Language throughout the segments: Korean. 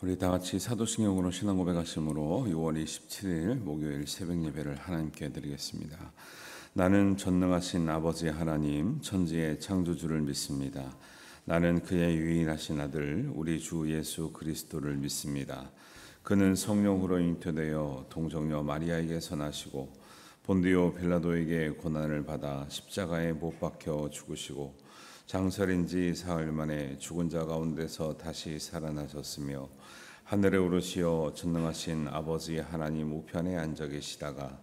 우리 다 같이 사도신경으로 신앙 고백하심으로 6월 27일 목요일 새벽 예배를 하나님께 드리겠습니다. 나는 전능하신 아버지 하나님 천지의 창조주를 믿습니다. 나는 그의 유일하신 아들 우리 주 예수 그리스도를 믿습니다. 그는 성령으로 잉태되어 동정녀 마리아에게서 나시고 본디오 빌라도에게 고난을 받아 십자가에 못 박혀 죽으시고 장설인 지 사흘 만에 죽은 자 가운데서 다시 살아나셨으며 하늘에 오르시어 전능하신 아버지 하나님 우편에 앉아 계시다가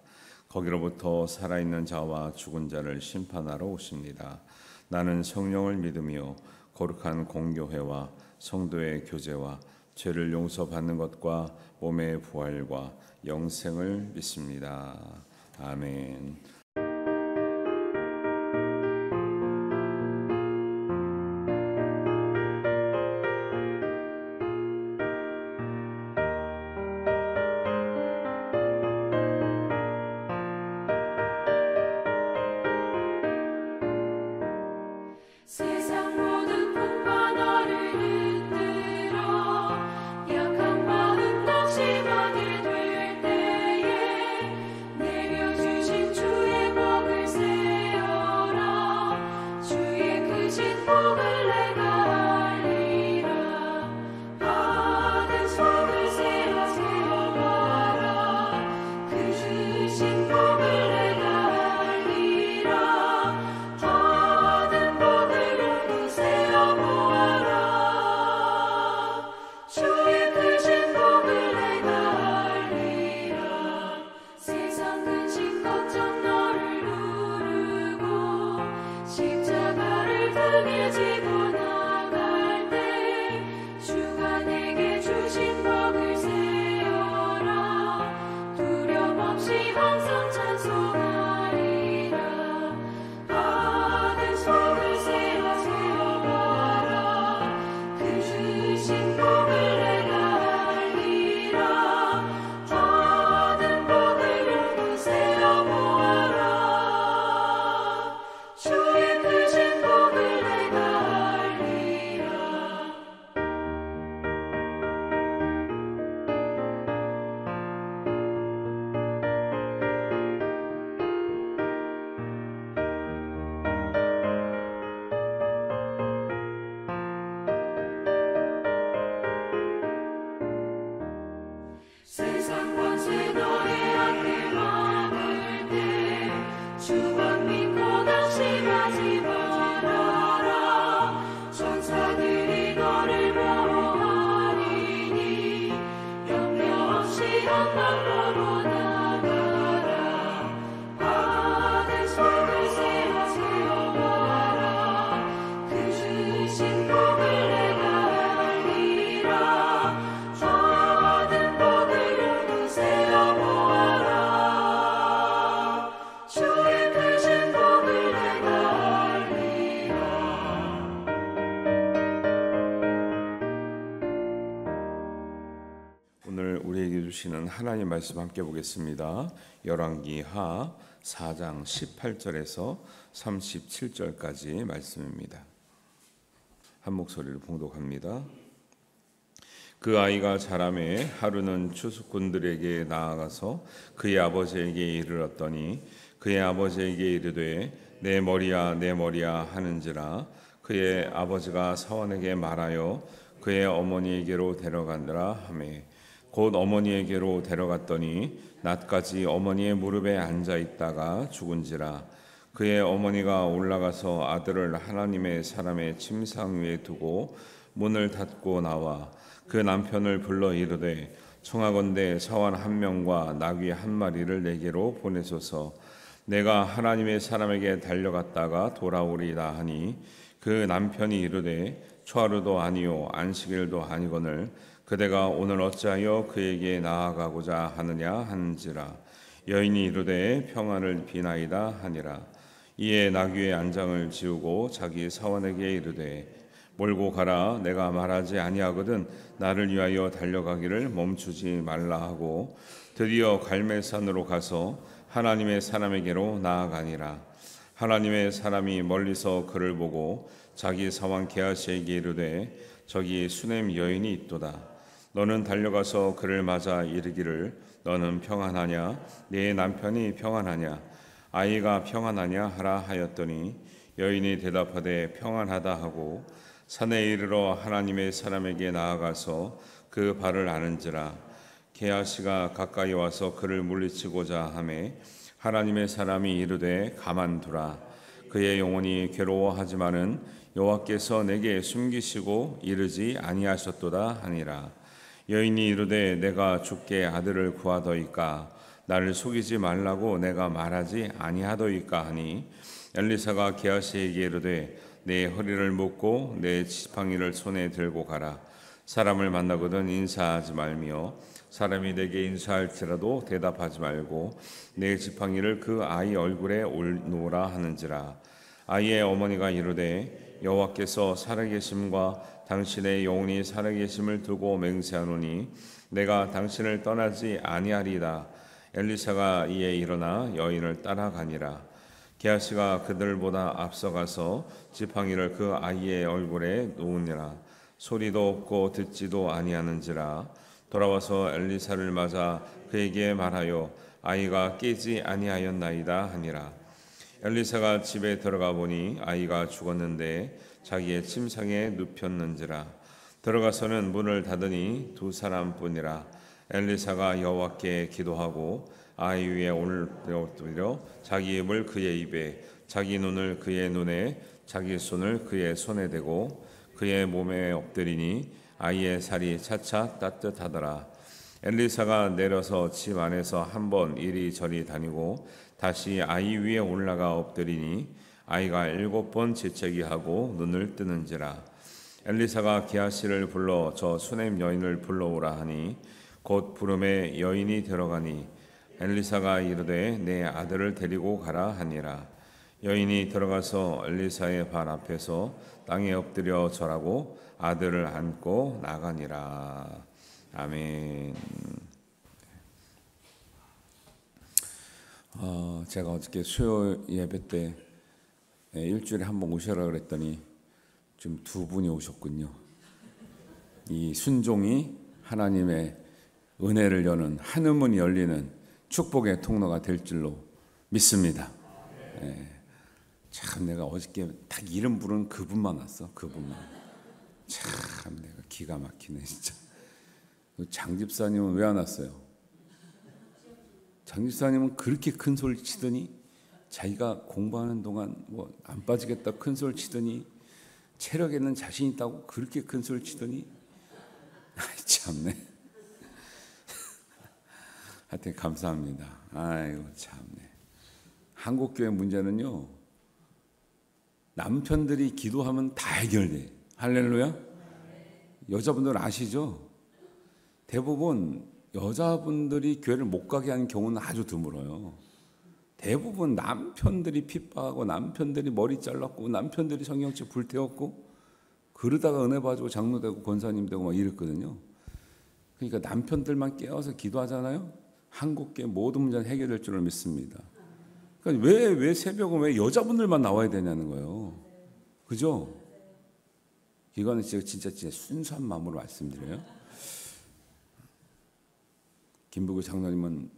거기로부터 살아있는 자와 죽은 자를 심판하러 오십니다. 나는 성령을 믿으며 거룩한 공교회와 성도의 교제와 죄를 용서받는 것과 몸의 부활과 영생을 믿습니다. 아멘. 세상 모든 풍파 너를 흔들어 약한 마음 낙심하게 될 때에 내려주신 주의 복을 세어라. 주의 크신 복을 내가 알리라. 받은 속을 세워봐라. 그 주신 복을 내가 알리라. 받은 복을 세어보아라. 주의 크신 복을 내가 알리라. 세상 근심 걱정 너를 누르고 십자가를 등에 지고 나갈 때 주가 내게 주신 복을 세어라. 두려움 없이 항상 찬송하리라. 받은 속을 세워봐라. 그 주신 복을 내가 알리라. 받은 복을 세어보아라. 주의 크신 복을 내가 알리라. 세상 권세 너의 앞에 막을 때 주만 믿고 낙심하지 말아라. 천사들이 너를 보호하리니 염려 없이 한방으로 나가라. 받은 속을 세워봐라. 그 주신 복을 내가 알리라. 받은 복을 세어보아라. 주의 크신 복을 내가 알리라. 오늘 우리에게 주시는 하나님 말씀 함께 보겠습니다. 열왕기하 4장 18절에서 37절까지 말씀입니다. 한 목소리로 봉독합니다. 그 아이가 자라매 하루는 추수꾼들에게 나아가서 그의 아버지에게 이르렀더니 그의 아버지에게 이르되 내 머리야 내 머리야 하는지라. 그의 아버지가 사원에게 말하여 그의 어머니에게로 데려간다라 하매 곧 어머니에게로 데려갔더니 낮까지 어머니의 무릎에 앉아 있다가 죽은지라. 그의 어머니가 올라가서 아들을 하나님의 사람의 침상 위에 두고 문을 닫고 나와 그 남편을 불러 이르되 청하건대 사원 한 명과 나귀 한 마리를 내게로 보내소서. 내가 하나님의 사람에게 달려갔다가 돌아오리다 하니 그 남편이 이르되 초하루도 아니요 안식일도 아니거늘 그대가 오늘 어찌하여 그에게 나아가고자 하느냐 하는지라. 여인이 이르되 평안을 비나이다 하니라. 이에 나귀의 안장을 지우고 자기 사원에게 이르되 몰고 가라. 내가 말하지 아니하거든 나를 위하여 달려가기를 멈추지 말라 하고 드디어 갈멜산으로 가서 하나님의 사람에게로 나아가니라. 하나님의 사람이 멀리서 그를 보고 자기 사원 게하시에게 이르되 저기 수넴 여인이 있도다. 너는 달려가서 그를 맞아 이르기를 너는 평안하냐 네 남편이 평안하냐 아이가 평안하냐 하라 하였더니 여인이 대답하되 평안하다 하고 산에 이르러 하나님의 사람에게 나아가서 그 발을 아는지라. 게하시가 가까이 와서 그를 물리치고자 하매 하나님의 사람이 이르되 가만두라. 그의 영혼이 괴로워하지만은 여호와께서 내게 숨기시고 이르지 아니하셨도다 하니라. 여인이 이르되 내가 주께 아들을 구하더이까 나를 속이지 말라고 내가 말하지 아니하더이까 하니 엘리사가 게하시에게 이르되 내 허리를 묶고 내 지팡이를 손에 들고 가라. 사람을 만나거든 인사하지 말며 사람이 내게 인사할지라도 대답하지 말고 내 지팡이를 그 아이 얼굴에 올놓으라 하는지라. 아이의 어머니가 이르되 여호와께서 살아계심과 당신의 영혼이 살아계심을 두고 맹세하노니 내가 당신을 떠나지 아니하리이다. 엘리사가 이에 일어나 여인을 따라가니라. 게하시가 그들보다 앞서가서 지팡이를 그 아이의 얼굴에 놓으니라. 소리도 없고 듣지도 아니하는지라. 돌아와서 엘리사를 맞아 그에게 말하여 아이가 깨지 아니하였나이다 하니라. 엘리사가 집에 들어가 보니 아이가 죽었는데 자기의 침상에 눕혔는지라. 들어가서는 문을 닫으니 두 사람뿐이라. 엘리사가 여호와께 기도하고 아이 위에 올려 자기 입을 그의 입에 자기 눈을 그의 눈에 자기 손을 그의 손에 대고 그의 몸에 엎드리니 아이의 살이 차차 따뜻하더라. 엘리사가 내려서 집 안에서 한번 이리저리 다니고 다시 아이 위에 올라가 엎드리니 아이가 7번 재채기하고 눈을 뜨는지라. 엘리사가 게하시를 불러 저 수넴 여인을 불러오라 하니 곧 부름에 여인이 들어가니 엘리사가 이르되 내 아들을 데리고 가라 하니라. 여인이 들어가서 엘리사의 발 앞에서 땅에 엎드려 절하고 아들을 안고 나가니라. 아멘. 제가 어저께 수요 예배 때 일주일에 한 번 오셔라 그랬더니 지금 두 분이 오셨군요. 이 순종이 하나님의 은혜를 여는 한음문이 열리는 축복의 통로가 될 줄로 믿습니다. 참 내가 어저께 딱 이름 부르는 그분만 왔어. 그분만. 참 내가 기가 막히네 진짜. 장 집사님은 왜 안 왔어요? 장 집사님은 그렇게 큰 소리 치더니 자기가 공부하는 동안 뭐 안 빠지겠다 큰 소리 치더니 체력에는 자신 있다고 그렇게 큰 소리 치더니 참네. 하여튼 감사합니다. 아이고 참네. 한국교회 문제는요. 남편들이 기도하면 다 해결돼. 할렐루야. 여자분들 아시죠? 대부분 여자분들이 교회를 못 가게 하는 경우는 아주 드물어요. 대부분 남편들이 핍박하고 남편들이 머리 잘랐고 남편들이 성경책 불태웠고 그러다가 은혜 받고 장로 되고 권사님 되고 막 이랬거든요. 그러니까 남편들만 깨어서 기도하잖아요. 한국교회 모든 문제는 해결될 줄을 믿습니다. 그러니까 왜 새벽은 왜 여자분들만 나와야 되냐는 거예요. 그죠? 이거는 진짜 순수한 마음으로 말씀드려요. 김부구 장로님은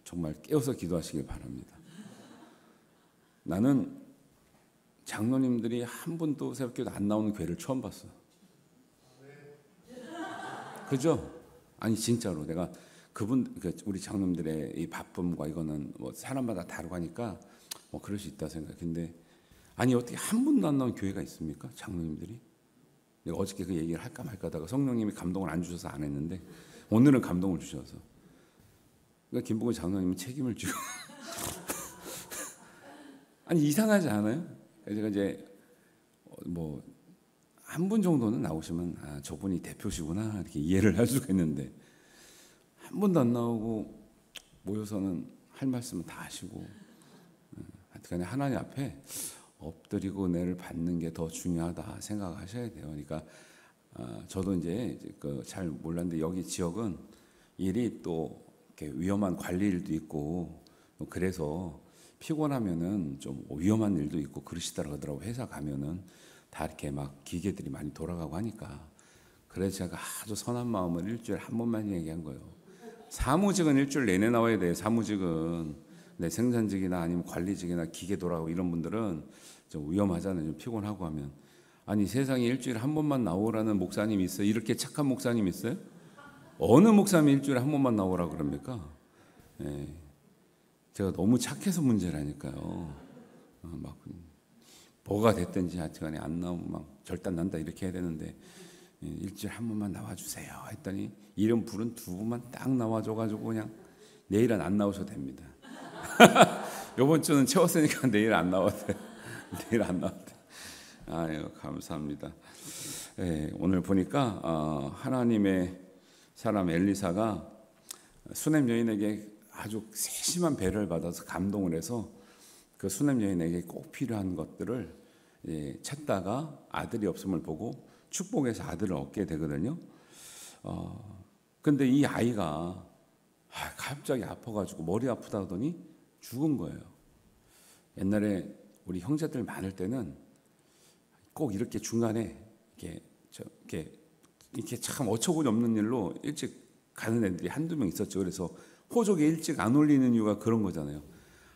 정말 깨어서 기도하시길 바랍니다. 나는 장로님들이 한 분도 새벽기도 안 나오는 교회를 처음 봤어. 그죠? 아니 진짜로 내가 그분 우리 장로님들의 이 바쁨과 이거는 뭐 사람마다 다르고 하니까 뭐 그럴 수 있다 생각했는데 아니 어떻게 한 분도 안 나온 교회가 있습니까? 장로님들이? 내가 어저께 그 얘기를 할까 말까 하다가 성령님이 감동을 안 주셔서 안 했는데 오늘은 감동을 주셔서 그러니까 김복은 장로님은 책임을 지고 아니 이상하지 않아요? 제가 이제 뭐 한 분 정도는 나오시면 아 저분이 대표시구나 이렇게 이해를 할 수가 있는데 한 번도 안 나오고 모여서는 할 말씀은 다 하시고 하여튼 하나님 앞에 엎드리고 은혜를 받는 게 더 중요하다 생각하셔야 돼요. 그러니까 저도 이제 잘 몰랐는데 여기 지역은 일이 또 이렇게 위험한 관리 일도 있고 그래서 피곤하면은 좀 위험한 일도 있고 그러시더라고요. 회사 가면은 다 이렇게 막 기계들이 많이 돌아가고 하니까 그래서 제가 아주 선한 마음을 일주일에 한 번만 얘기한 거예요. 사무직은 일주일 내내 나와야 돼요. 사무직은 생산직이나 아니면 관리직이나 기계 돌아가고 이런 분들은 좀 위험하잖아요. 좀 피곤하고 하면. 아니 세상에 일주일에 한 번만 나오라는 목사님이 있어요? 이렇게 착한 목사님 있어요? 어느 목사님이 일주일에 한 번만 나오라 그럽니까? 예. 제가 너무 착해서 문제라니까요. 막 뭐가 됐든지 하여튼간에 안 나오면 막 절단난다 이렇게 해야 되는데 일주일에 한 번만 나와주세요 했더니 이름 부른 두 분만 딱 나와줘가지고 그냥 내일은 안 나오셔도 됩니다. 이번 주는 채웠으니까 내일 안 나와도 돼요. 내일 안 나와도 돼요. 아유 감사합니다. 예, 오늘 보니까 하나님의 사람 엘리사가 수넴 여인에게 아주 세심한 배려를 받아서 감동을 해서 그 수넴 여인에게 꼭 필요한 것들을 찾다가 아들이 없음을 보고 축복해서 아들을 얻게 되거든요. 근데 이 아이가 갑자기 아파가지고 머리 아프다 하더니 죽은 거예요. 옛날에 우리 형제들 많을 때는 꼭 이렇게 중간에 이렇게 참 어처구니 없는 일로 일찍 가는 애들이 한두 명 있었죠. 그래서 호족에 일찍 안 올리는 이유가 그런 거잖아요.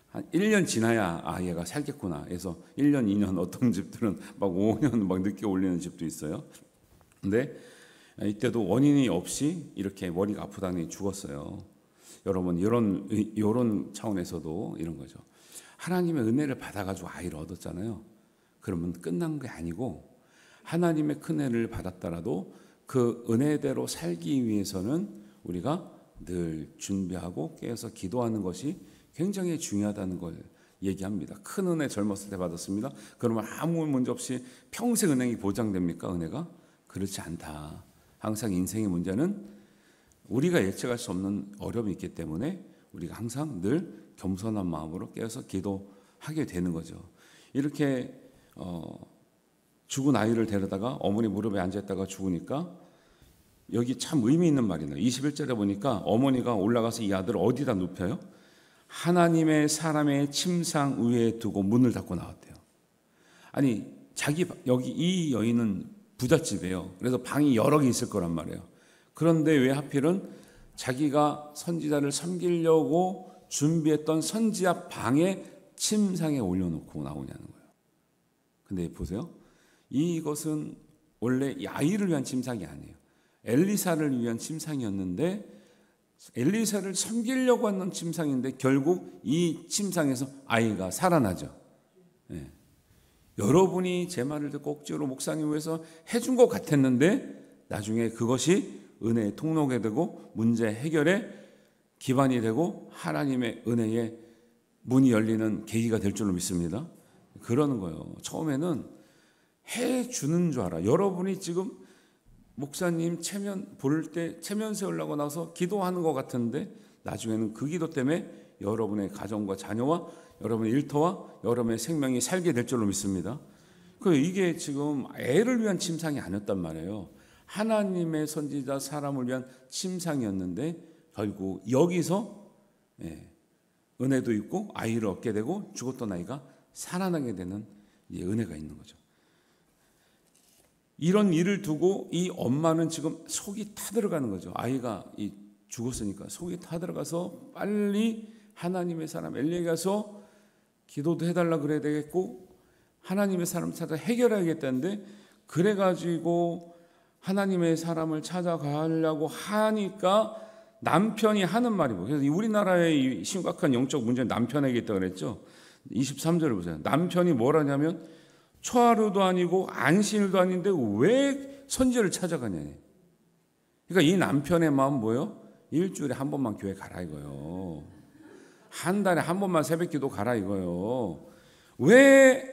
한 1년 지나야 얘가 살겠구나 해서 1년, 2년 어떤 집들은 막 5년 막 늦게 올리는 집도 있어요. 근데 이때도 원인이 없이 이렇게 머리가 아프다니 죽었어요. 여러분 이런 차원에서도 이런 거죠. 하나님의 은혜를 받아가지고 아이를 얻었잖아요. 그러면 끝난 게 아니고 하나님의 큰 은혜를 받았더라도 그 은혜대로 살기 위해서는 우리가 늘 준비하고 깨어서 기도하는 것이 굉장히 중요하다는 걸 얘기합니다. 큰 은혜 젊었을 때 받았습니다. 그러면 아무 문제 없이 평생 은행이 보장됩니까? 은혜가? 그렇지 않다. 항상 인생의 문제는 우리가 예측할 수 없는 어려움이 있기 때문에 우리가 항상 늘 겸손한 마음으로 깨어서 기도하게 되는 거죠. 이렇게 죽은 아이를 데려다가 어머니 무릎에 앉았다가 죽으니까 여기 참 의미 있는 말이네요. 21절에 보니까 어머니가 올라가서 이 아들을 어디다 눕혀요? 하나님의 사람의 침상 위에 두고 문을 닫고 나왔대요. 아니 여기 이 여인은 부잣집이에요. 그래서 방이 여러 개 있을 거란 말이에요. 그런데 왜 하필은 자기가 선지자를 섬기려고 준비했던 선지자 방에 침상에 올려놓고 나오냐는 거예요. 근데 보세요. 이것은 원래 이 아이를 위한 침상이 아니에요. 엘리사를 위한 침상이었는데 엘리사를 섬기려고 하는 침상인데 결국 이 침상에서 아이가 살아나죠. 예. 여러분이 제 말을 듣고 억지로 목사님 위해서 해준 것 같았는데 나중에 그것이 은혜의 통로가 되고 문제 해결의 기반이 되고 하나님의 은혜의 문이 열리는 계기가 될 줄로 믿습니다. 그러는 거예요. 처음에는 해주는 줄 알아. 여러분이 지금 목사님 체면 볼 때 체면 세우려고 나서 기도하는 것 같은데 나중에는 그 기도 때문에 여러분의 가정과 자녀와 여러분의 일터와 여러분의 생명이 살게 될 줄로 믿습니다. 이게 지금 애를 위한 침상이 아니었단 말이에요. 하나님의 선지자 사람을 위한 침상이었는데 결국 여기서 은혜도 있고 아이를 얻게 되고 죽었던 아이가 살아나게 되는 은혜가 있는 거죠. 이런 일을 두고 이 엄마는 지금 속이 타들어가는 거죠. 아이가 죽었으니까 속이 타들어가서 빨리 하나님의 사람 엘리에게 가서 기도도 해달라 그래야 되겠고 하나님의 사람 찾아 해결해야겠다는데 그래가지고 하나님의 사람을 찾아가려고 하니까 남편이 하는 말이 뭐예요? 그래서 우리나라의 심각한 영적 문제는 남편에게 있다고 그랬죠. 23절을 보세요. 남편이 뭐라냐면 초하루도 아니고 안식일도 아닌데 왜 선지자를 찾아가냐. 그러니까 이 남편의 마음 뭐예요? 일주일에 한 번만 교회 가라 이거요. 한 달에 한 번만 새벽기도 가라 이거요. 왜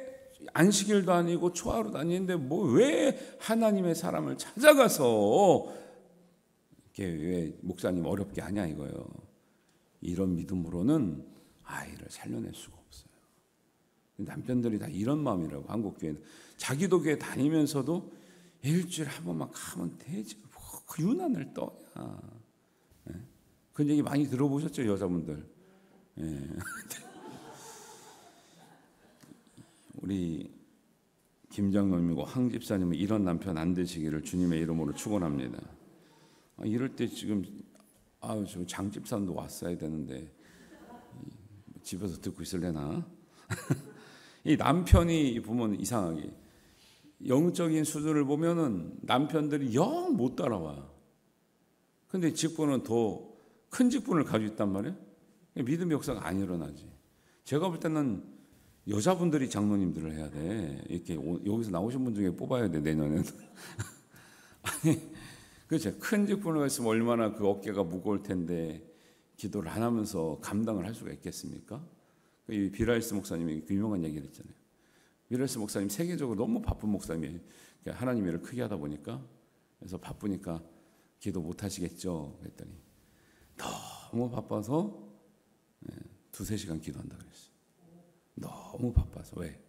안식일도 아니고 초하루도 아닌데 왜 하나님의 사람을 찾아가서 이렇게 왜 목사님 어렵게 하냐 이거요. 이런 믿음으로는 아이를 살려낼 수가 없어요. 남편들이 다 이런 마음이라고. 한국교회는 자기도 교회 다니면서도 일주일에 한 번만 가면 되지 그 유난을 떠냐. 그런 얘기 많이 들어보셨죠 여자분들. 우리 김장로님이고 황 집사님은 이런 남편 안 되시기를 주님의 이름으로 축원합니다. 이럴 때 지금 저 장 집사님도 왔어야 되는데 집에서 듣고 있을래나? 이 남편이 보면 이상하게 영적인 수준을 보면은 남편들이 영 못 따라와. 근데 직분은 더 큰 직분을 가지고 있단 말이에요. 믿음의 역사가 안 일어나지. 제가 볼 때는 여자분들이 장로님들을 해야 돼. 이렇게 여기서 나오신 분 중에 뽑아야 돼, 내년에는. 아니, 그렇죠. 큰 직분을 가지면 얼마나 그 어깨가 무거울 텐데 기도를 안 하면서 감당을 할 수가 있겠습니까? 이 비라이스 목사님이 그 유명한 얘기를 했잖아요. 비라이스 목사님 세계적으로 너무 바쁜 목사님이에요. 하나님 일을 크게 하다 보니까, 그래서 바쁘니까 기도 못 하시겠죠? 그랬더니 너무 바빠서 2-3시간 기도한다 그랬어요. 너무 바빠서. 왜?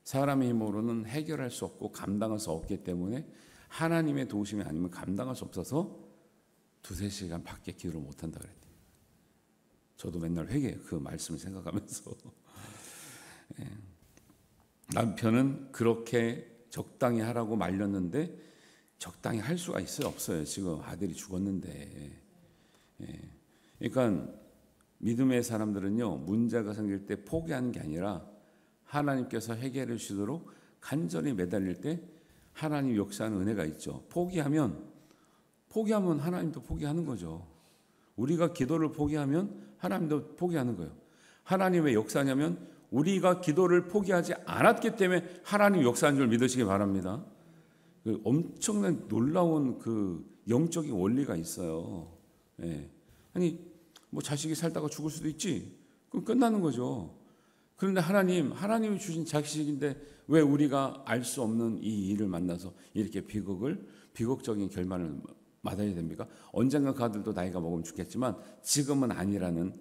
사람의 힘으로는 해결할 수 없고 감당할 수 없기 때문에 하나님의 도우심이 아니면 감당할 수 없어서 2-3시간 밖에 기도를 못한다 그랬대요. 저도 맨날 회개해요. 그 말씀을 생각하면서. 남편은 그렇게 적당히 하라고 말렸는데 적당히 할 수가 있어요? 없어요? 지금 아들이 죽었는데. 그러니까 믿음의 사람들은요, 문제가 생길 때 포기하는 게 아니라 하나님께서 해결해 주시도록 간절히 매달릴 때 하나님 역사하는 은혜가 있죠. 포기하면 하나님도 포기하는 거죠. 우리가 기도를 포기하면 하나님도 포기하는 거예요. 하나님 왜 역사냐면 우리가 기도를 포기하지 않았기 때문에 하나님 역사한 줄 믿으시기 바랍니다. 그 엄청난 놀라운 그 영적인 원리가 있어요. 아니 뭐 자식이 살다가 죽을 수도 있지. 그럼 끝나는 거죠. 그런데 하나님이 주신 자식인데 왜 우리가 알 수 없는 이 일을 만나서 이렇게 비극적인 결말을 맞아야 됩니까? 언젠가 그 아들도 나이가 먹으면 죽겠지만 지금은 아니라는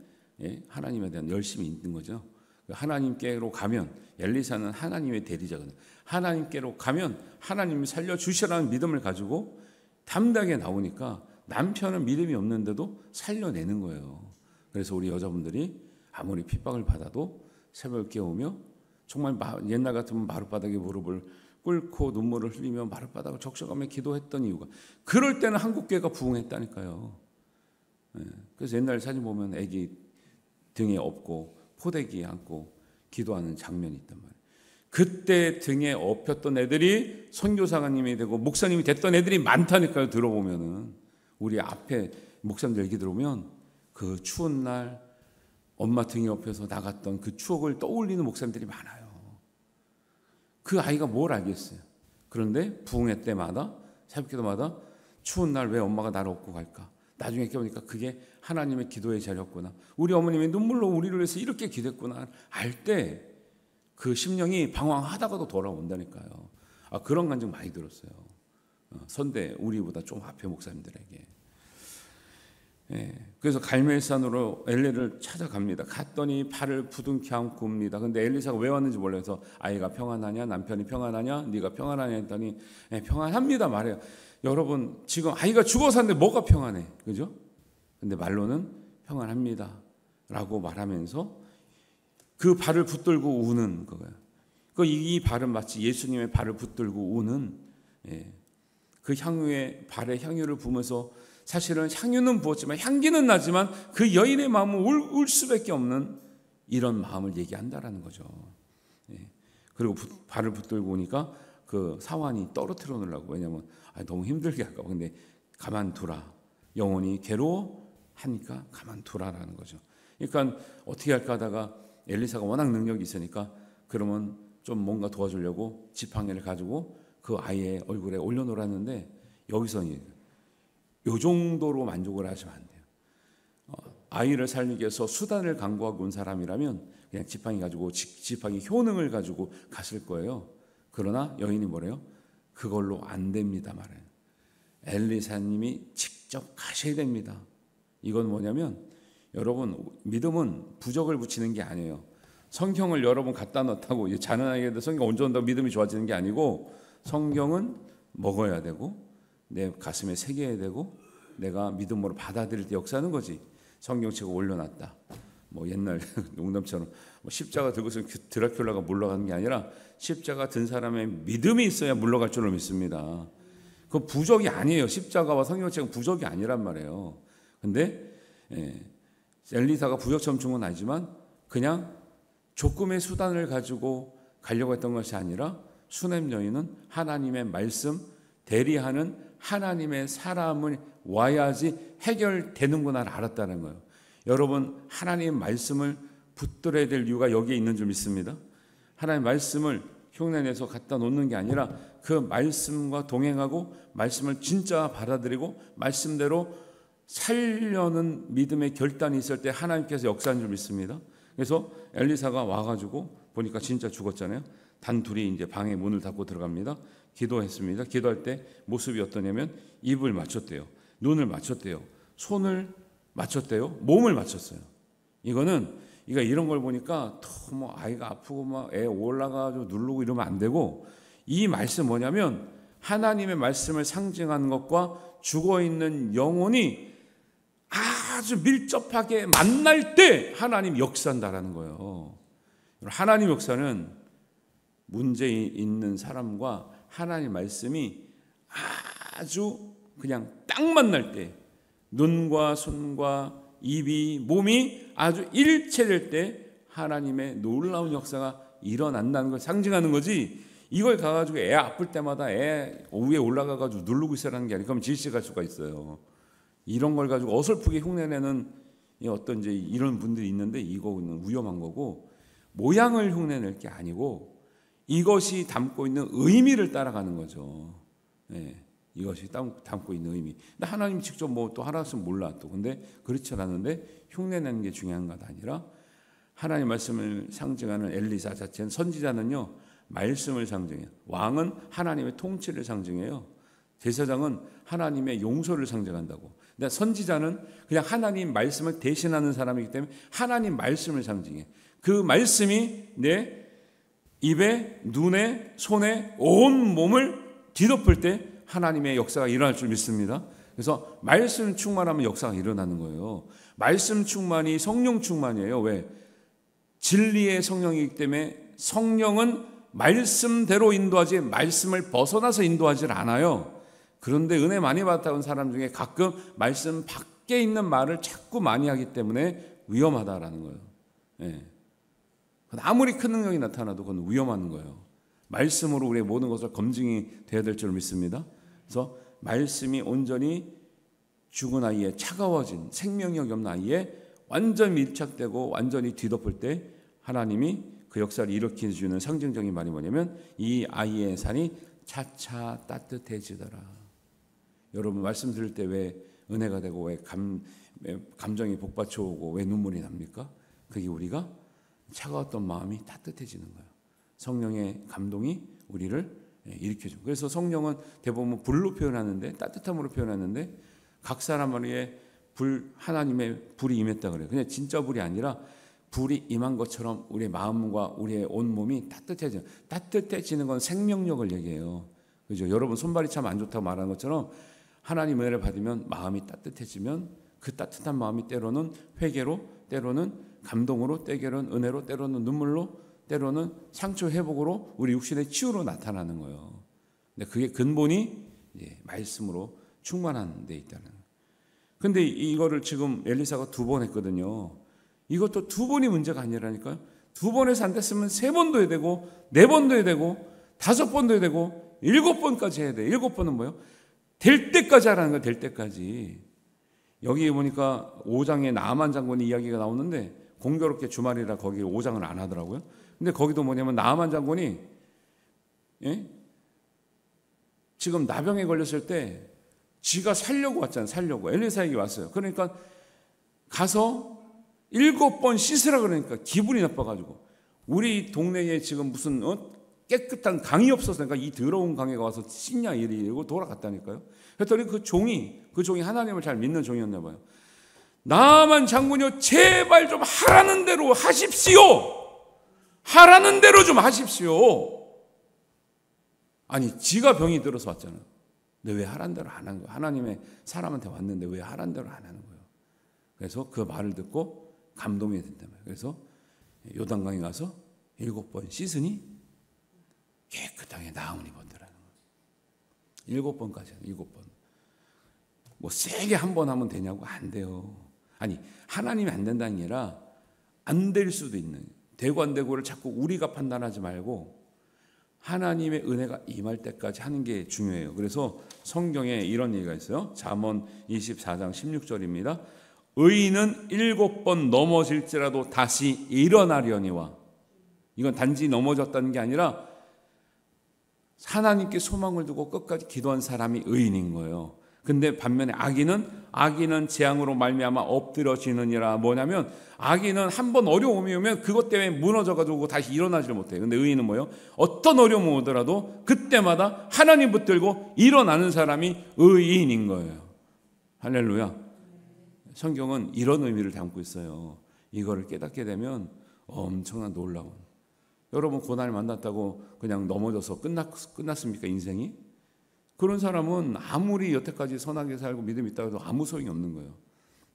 하나님에 대한 열심이 있는 거죠. 하나님께로 가면 엘리사는 하나님의 대리자거든요. 하나님께로 가면 하나님이 살려주시라는 믿음을 가지고 담대하게 나오니까 남편은 믿음이 없는데도 살려내는 거예요. 그래서 우리 여자분들이 아무리 핍박을 받아도 새벽 깨우며 정말 옛날 같으면 마룻바닥에 무릎을 꿇고 눈물을 흘리며 마룻바닥을 적셔가며 기도했던 이유가, 그럴 때는 한국교회가 부흥했다니까요. 그래서 옛날 사진 보면 애기 등에 업고 포대기에 안고 기도하는 장면이 있단 말이에요. 그때 등에 업혔던 애들이 선교사님이 되고 목사님이 됐던 애들이 많다니까요. 들어보면은 우리 앞에 목사님들 얘기 들어보면 그 추운 날 엄마 등에 업혀서 나갔던 그 추억을 떠올리는 목사님들이 많아요. 그 아이가 뭘 알겠어요. 그런데 부흥회 때마다 새벽기도마다 추운 날 왜 엄마가 나를 업고 갈까? 나중에 깨우니까 그게 하나님의 기도의 자리였구나. 우리 어머님이 눈물로 우리를 위해서 이렇게 기도했구나 알 때 그 심령이 방황하다가도 돌아온다니까요. 그런 간증 많이 들었어요. 선대 우리보다 좀 앞에 목사님들에게. 그래서 갈멜산으로 엘리를 찾아갑니다. 갔더니 발을 부둥켜 안고 옵니다. 근데 엘리사가 왜 왔는지 몰라서 아이가 평안하냐, 남편이 평안하냐, 네가 평안하냐 했더니 평안합니다 말해요. 여러분 지금 아이가 죽어서 왔는데 뭐가 평안해, 그죠? 근데 말로는 평안합니다 라고 말하면서 그 발을 붙들고 우는 거예요. 이 발은 마치 예수님의 발을 붙들고 우는, 그 향유의 발에 향유를 부으면서 사실은 향유는 부었지만 향기는 나지만 그 여인의 마음은 울 수밖에 없는 이런 마음을 얘기한다라는 거죠. 그리고 발을 붙들고 오니까 그 사환이 떨어뜨려 놓으려고. 왜냐하면 너무 힘들게 할까 봐. 근데 가만두라. 영혼이 괴로워하니까 가만두라라는 거죠. 그러니까 어떻게 할까 하다가 엘리사가 워낙 능력이 있으니까 그러면 좀 뭔가 도와주려고 지팡이를 가지고 그 아이의 얼굴에 올려놓았는데 여기서는 이 정도로 만족을 하시면 안 돼요. 아이를 살리기 위해서 수단을 강구하고 온 사람이라면 그냥 지팡이 가지고 지팡이 효능을 가지고 갔을 거예요. 그러나 여인이 뭐래요? 그걸로 안 됩니다 말해요. 엘리사님이 직접 가셔야 됩니다. 이건 뭐냐면 여러분 믿음은 부적을 붙이는 게 아니에요. 성경을 여러 번 갖다 놓다고 자는아이에게 성경 얹어놓는다고 믿음이 좋아지는 게 아니고 성경은 먹어야 되고 내 가슴에 새겨야 되고 내가 믿음으로 받아들일 때 역사하는 거지. 성경책을 올려놨다. 뭐 옛날 농담처럼 뭐 십자가 들고서 드라큘라가 물러가는 게 아니라 십자가 든 사람의 믿음이 있어야 물러갈 줄로 믿습니다. 그 부적이 아니에요. 십자가와 성경책은 부적이 아니란 말이에요. 근데 엘리사가 부적처럼 준 건 아니지만 그냥 조금의 수단을 가지고 가려고 했던 것이 아니라 수넴 여인은 하나님의 말씀 대리하는 하나님의 사람을 와야지 해결되는구나를 알았다는 거예요. 여러분, 하나님의 말씀을 붙들어야 될 이유가 여기에 있는 줄 믿습니다. 하나님의 말씀을 흉내내서 갖다 놓는 게 아니라 그 말씀과 동행하고 말씀을 진짜 받아들이고 말씀대로 살려는 믿음의 결단이 있을 때 하나님께서 역사하는 줄 믿습니다. 그래서 엘리사가 와가지고 보니까 진짜 죽었잖아요. 단 둘이 이제 방에 문을 닫고 들어갑니다. 기도했습니다. 기도할 때 모습이 어떠냐면 입을 맞췄대요. 눈을 맞췄대요. 손을 맞췄대요. 몸을 맞췄어요. 이거 이런 걸 보니까 뭐 아이가 아프고 막 애 올라가가지고 누르고 이러면 안 되고, 이 말씀 뭐냐면 하나님의 말씀을 상징하는 것과 죽어 있는 영혼이 아주 밀접하게 만날 때 하나님 역사한다라는 거예요. 하나님 역사는 문제 있는 사람과 하나님 말씀이 아주 그냥 딱 만날 때, 눈과 손과 입이 몸이 아주 일체될 때 하나님의 놀라운 역사가 일어난다는 걸 상징하는 거지, 이걸 가가지고 애 아플 때마다 애 위에 올라가가지고 누르고 있으라는 게 아니라 그러면 질식할 수가 있어요. 이런 걸 가지고 어설프게 흉내내는 어떤 이제 이런 분들이 있는데 이거는 위험한 거고, 모양을 흉내낼 게 아니고 이것이 담고 있는 의미를 따라가는 거죠. 이것이 담고 있는 의미. 근데 하나님 직접 뭐 또 하나씩 몰라 또. 근데 그렇지 않았는데 흉내내는 게 중요한 것 아니라 하나님 말씀을 상징하는 엘리사 자체는, 선지자는요 말씀을 상징해요. 왕은 하나님의 통치를 상징해요. 제사장은 하나님의 용서를 상징한다고. 근데 선지자는 그냥 하나님 말씀을 대신하는 사람이기 때문에 하나님 말씀을 상징해. 그 말씀이 내 입에, 눈에, 손에 온 몸을 뒤덮을 때 하나님의 역사가 일어날 줄 믿습니다. 그래서 말씀 충만하면 역사가 일어나는 거예요. 말씀 충만이 성령 충만이에요. 왜? 진리의 성령이기 때문에 성령은 말씀대로 인도하지 말씀을 벗어나서 인도하지 않아요. 그런데 은혜 많이 받았다는 사람 중에 가끔 말씀 밖에 있는 말을 자꾸 많이 하기 때문에 위험하다라는 거예요. 아무리 큰 능력이 나타나도 그건 위험한 거예요. 말씀으로 우리의 모든 것을 검증이 돼야 될 줄 믿습니다. 그래서 말씀이 온전히 죽은 아이에, 차가워진 생명력이 없는 아이에 완전히 밀착되고 완전히 뒤덮을 때 하나님이 그 역사를 일으켜 주는 상징적인 말이 뭐냐면 이 아이의 산이 차차 따뜻해지더라. 여러분 말씀 들을 때 왜 은혜가 되고 왜 감정이 복받쳐 오고 왜 눈물이 납니까? 그게 우리가 차가웠던 마음이 따뜻해지는 거예요. 성령의 감동이 우리를 일으켜줘. 그래서 성령은 대부분 불로 표현하는데, 따뜻함으로 표현하는데 각 사람 머리에 하나님의 불이 임했다 그래요. 그냥 진짜 불이 아니라 불이 임한 것처럼 우리의 마음과 우리의 온 몸이 따뜻해지는 건 생명력을 얘기해요. 그죠? 여러분 손발이 참 안 좋다고 말하는 것처럼 하나님 은혜를 받으면 마음이 따뜻해지면 그 따뜻한 마음이 때로는 회개로, 때로는 감동으로, 때로는 은혜로, 때로는 눈물로, 때로는 상처 회복으로 우리 육신의 치유로 나타나는 거예요. 근데 그게 근본이 말씀으로 충만한 데 있다는 거예요. 근데 이거를 지금 엘리사가 2번 했거든요. 이것도 2번이 문제가 아니라니까요. 2번 해서 안 됐으면 3번도 해야 되고 4번도 해야 되고 5번도 해야 되고 7번까지 해야 돼. 7번은 뭐예요? 될 때까지 하라는 거예요. 될 때까지. 여기 보니까 5장에 나아만 장군의 이야기가 나오는데 공교롭게 주말이라 거기 5장을 안 하더라고요. 근데 거기도 뭐냐면 나아만 장군이 지금 나병에 걸렸을 때 지가 살려고 왔잖아요. 살려고 엘리사에게 왔어요. 그러니까 가서 7번 씻으라 그러니까 기분이 나빠가지고, 우리 동네에 지금 무슨 깨끗한 강이 없어서 이 더러운 강에 가서 씻냐 이러고 돌아갔다니까요. 그랬더니 그 종이 하나님을 잘 믿는 종이었나 봐요. 나아만 장군이요, 제발 좀 하라는 대로 하십시오. 하라는 대로 좀 하십시오. 아니 지가 병이 들어서 왔잖아요. 근데 왜 하라는 대로 안 한 거예요? 하나님의 사람한테 왔는데 왜 하라는 대로 안 하는 거예요? 그래서 그 말을 듣고 감동이 된단 말이에요. 그래서 요단강에 가서 7번 씻으니 깨끗하게 나음을 입었더라는 거예요. 7번까지 하는 7번. 뭐 세게 한 번 하면 되냐고? 안 돼요. 아니, 하나님이 안 된다는 게 아니라 안 될 수도 있는, 되고 안 되고를 자꾸 우리가 판단하지 말고 하나님의 은혜가 임할 때까지 하는 게 중요해요. 그래서 성경에 이런 얘기가 있어요. 잠언 24장 16절입니다. 의인은 7번 넘어질지라도 다시 일어나려니와. 이건 단지 넘어졌다는 게 아니라 하나님께 소망을 두고 끝까지 기도한 사람이 의인인 거예요. 근데 반면에 악인은 재앙으로 말미암아 엎드러지느니라. 뭐냐면 악인은 한 번 어려움이 오면 그것 때문에 무너져가지고 다시 일어나지를 못해요. 근데 의인은 뭐예요? 어떤 어려움이 오더라도 그때마다 하나님 붙들고 일어나는 사람이 의인인 거예요. 할렐루야. 성경은 이런 의미를 담고 있어요. 이거를 깨닫게 되면 엄청난 놀라운. 여러분 고난을 만났다고 그냥 넘어져서 끝났습니까? 인생이? 그런 사람은 아무리 여태까지 선하게 살고 믿음이 있다고 해도 아무 소용이 없는 거예요.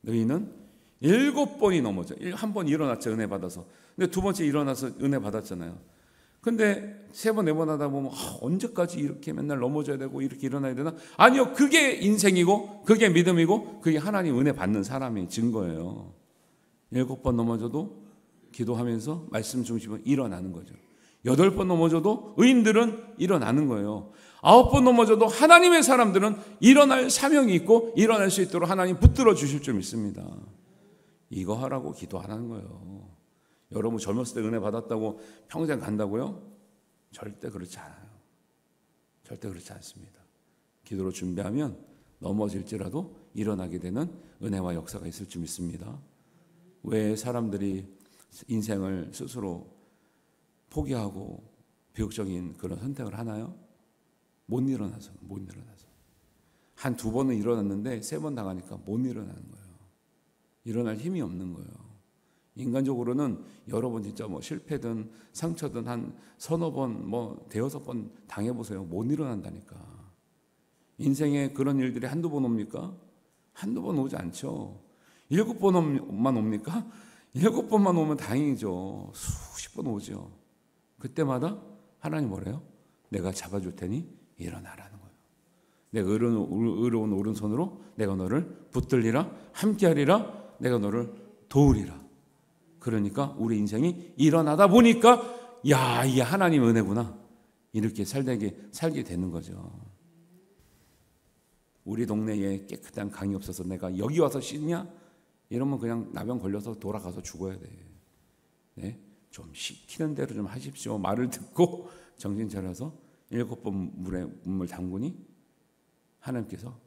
의인은 7번이 넘어져. 한 번 일어났죠, 은혜 받아서. 근데 두 번째 일어나서 은혜 받았잖아요. 근데 3번, 4번 하다 보면 언제까지 이렇게 맨날 넘어져야 되고 이렇게 일어나야 되나? 아니요, 그게 인생이고 그게 믿음이고 그게 하나님 은혜 받는 사람의 증거예요. 7번 넘어져도 기도하면서 말씀 중심으로 일어나는 거죠. 8번 넘어져도 의인들은 일어나는 거예요. 9번 넘어져도 하나님의 사람들은 일어날 사명이 있고 일어날 수 있도록 하나님 붙들어 주실 줄 믿습니다. 이거 하라고 기도하라는 거예요. 여러분 젊었을 때 은혜 받았다고 평생 간다고요? 절대 그렇지 않아요. 절대 그렇지 않습니다. 기도로 준비하면 넘어질지라도 일어나게 되는 은혜와 역사가 있을 줄 믿습니다. 왜 사람들이 인생을 스스로 포기하고 비극적인 그런 선택을 하나요? 못 일어나서. 한 2번은 일어났는데 3번 당하니까 못 일어나는 거예요. 일어날 힘이 없는 거예요. 인간적으로는 여러분 진짜 뭐 실패든 상처든 한 3-4번 대여섯 번 당해보세요. 못 일어난다니까. 인생에 그런 일들이 한두 번 옵니까? 한두 번 오지 않죠. 7번만 옵니까? 7번만 오면 다행이죠. 수십 번 오죠. 그때마다 하나님 뭐래요? 내가 잡아줄 테니 일어나라는 거예요. 내가 의로운 오른손으로 내가 너를 붙들리라, 함께하리라, 내가 너를 도우리라. 그러니까 우리 인생이 일어나다 보니까 야, 이게 하나님의 은혜구나. 이렇게 살게 되는 거죠. 우리 동네에 깨끗한 강이 없어서 내가 여기 와서 씻냐? 이러면 그냥 나병 걸려서 돌아가서 죽어야 돼. 네? 좀 시키는 대로 좀 하십시오. 말을 듣고 정신 차려서 7번 물에 담그니 하나님께서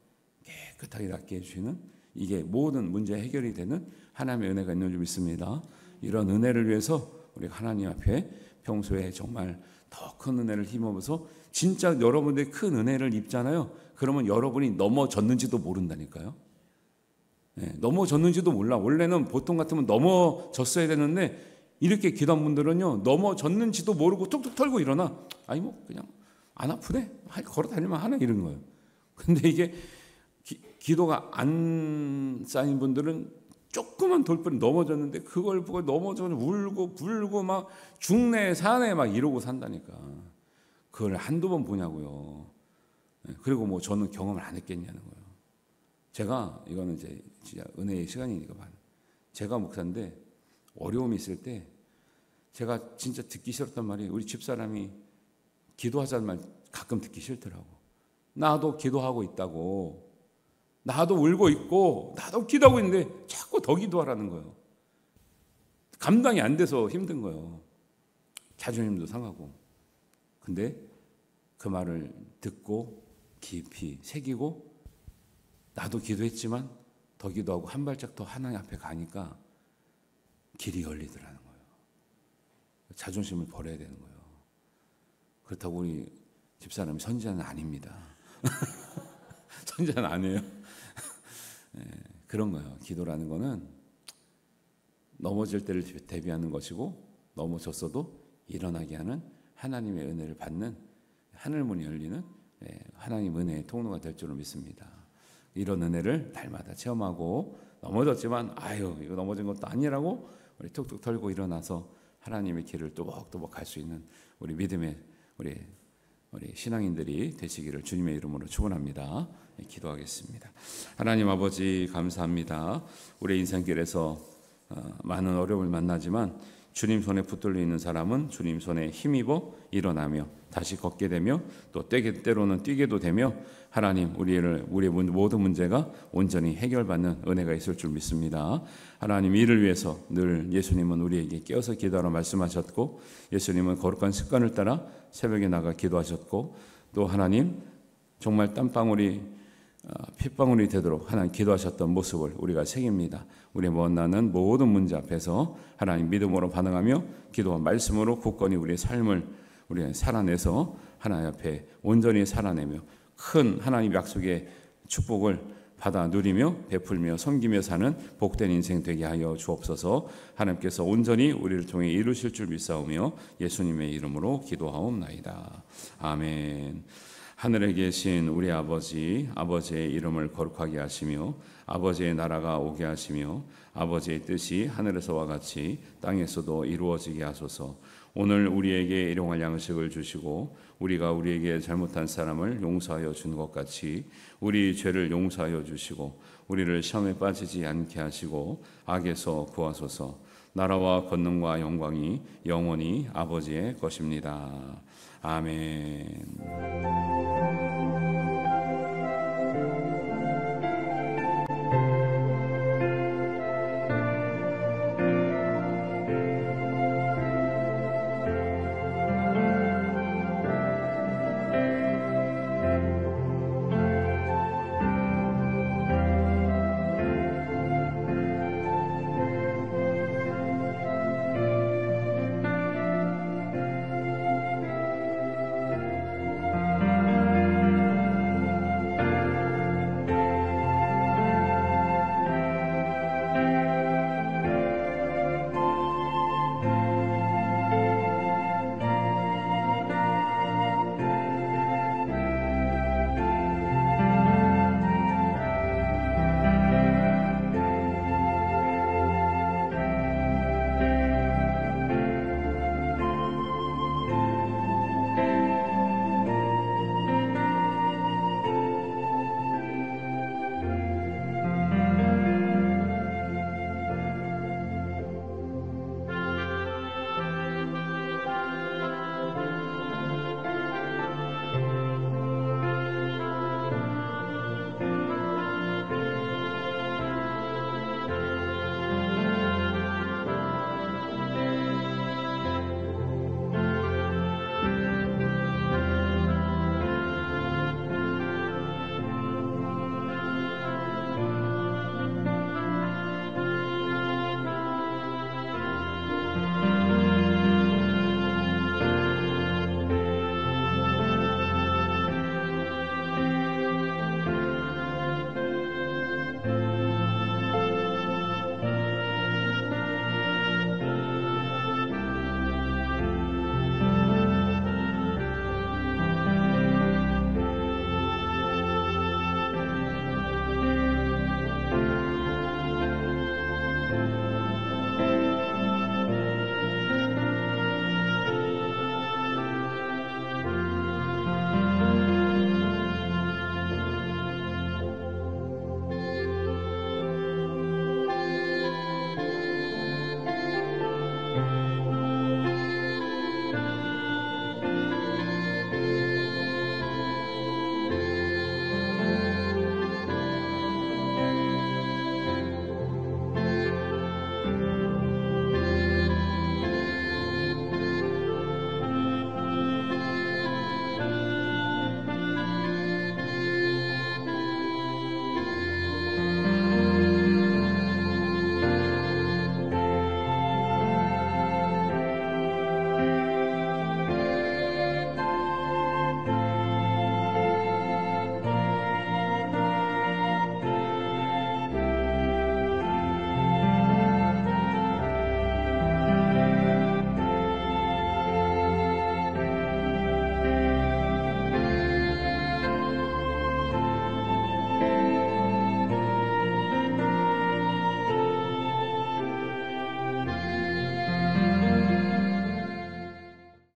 깨끗하게 낫게 해주시는, 이게 모든 문제 해결이 되는 하나님의 은혜가 있는 줄 믿습니다. 이런 은혜를 위해서 우리 하나님 앞에 평소에 정말 더 큰 은혜를 힘입어서 진짜 여러분들이 큰 은혜를 입잖아요. 그러면 여러분이 넘어졌는지도 모른다니까요. 네, 넘어졌는지도 몰라. 원래는 보통 같으면 넘어졌어야 되는데 이렇게 기도한 분들은요, 넘어졌는지도 모르고 툭툭 털고 일어나. 아니 뭐 그냥 안 아프네, 걸어 다니면 하나, 이런 거예요. 근데 이게 기도가 안 쌓인 분들은 조그만 돌부리 넘어졌는데 그걸 보고 넘어져서 울고 불고 막 중내 산에 막 이러고 산다니까. 그걸 한두 번 보냐고요. 그리고 뭐 저는 경험을 안 했겠냐는 거예요. 제가 이거는 이제 진짜 은혜의 시간이니까 제가 목사인데 어려움이 있을 때 제가 진짜 듣기 싫었단 말이에요. 우리 집사람이 기도하자는 말 가끔 듣기 싫더라고. 나도 기도하고 있다고, 나도 울고 있고 나도 기도하고 있는데 자꾸 더 기도하라는 거예요. 감당이 안 돼서 힘든 거예요. 자존심도 상하고. 근데 그 말을 듣고 깊이 새기고 나도 기도했지만 더 기도하고 한 발짝 더 하나님 앞에 가니까 길이 열리더라는 거예요. 자존심을 버려야 되는 거예요. 그렇다고 우리 집사람이 선지자는 아닙니다. 선지자는 아니에요. 네, 그런 거예요. 기도라는 거는 넘어질 때를 대비하는 것이고 넘어졌어도 일어나게 하는 하나님의 은혜를 받는 하늘문이 열리는 하나님 은혜의 통로가 될 줄로 믿습니다. 이런 은혜를 날마다 체험하고 넘어졌지만 아유 이거 넘어진 것도 아니라고 우리 툭툭 털고 일어나서 하나님의 길을 또박또박 갈 수 있는 우리 믿음의 우리 신앙인들이 되시기를 주님의 이름으로 축원합니다. 기도하겠습니다. 하나님 아버지 감사합니다. 우리 인생길에서 많은 어려움을 만나지만 주님 손에 붙들려 있는 사람은 주님 손에 힘입어 일어나며 다시 걷게 되며 또 때로는 뛰게도 되며 하나님 우리의 모든 문제가 온전히 해결받는 은혜가 있을 줄 믿습니다. 하나님 이를 위해서 늘 예수님은 우리에게 깨어서 기도하라 말씀하셨고 예수님은 거룩한 습관을 따라 새벽에 나가 기도하셨고 또 하나님 정말 땀방울이 핏방울이 되도록 하나님 기도하셨던 모습을 우리가 새깁니다. 우리 원하는 모든 문제 앞에서 하나님 믿음으로 반응하며 기도와 말씀으로 굳건히 우리의 삶을 우리가 살아내서 하나님 앞에 온전히 살아내며 큰 하나님 약속의 축복을 받아 누리며 베풀며 섬기며 사는 복된 인생 되게 하여 주옵소서. 하나님께서 온전히 우리를 통해 이루실 줄 믿사오며 예수님의 이름으로 기도하옵나이다. 아멘. 하늘에 계신 우리 아버지, 아버지의 이름을 거룩하게 하시며 아버지의 나라가 오게 하시며 아버지의 뜻이 하늘에서와 같이 땅에서도 이루어지게 하소서. 오늘 우리에게 일용할 양식을 주시고 우리가 우리에게 잘못한 사람을 용서하여 준 것 같이 우리 죄를 용서하여 주시고 우리를 시험에 빠지지 않게 하시고 악에서 구하소서. 나라와 권능과 영광이 영원히 아버지의 것입니다. 아멘.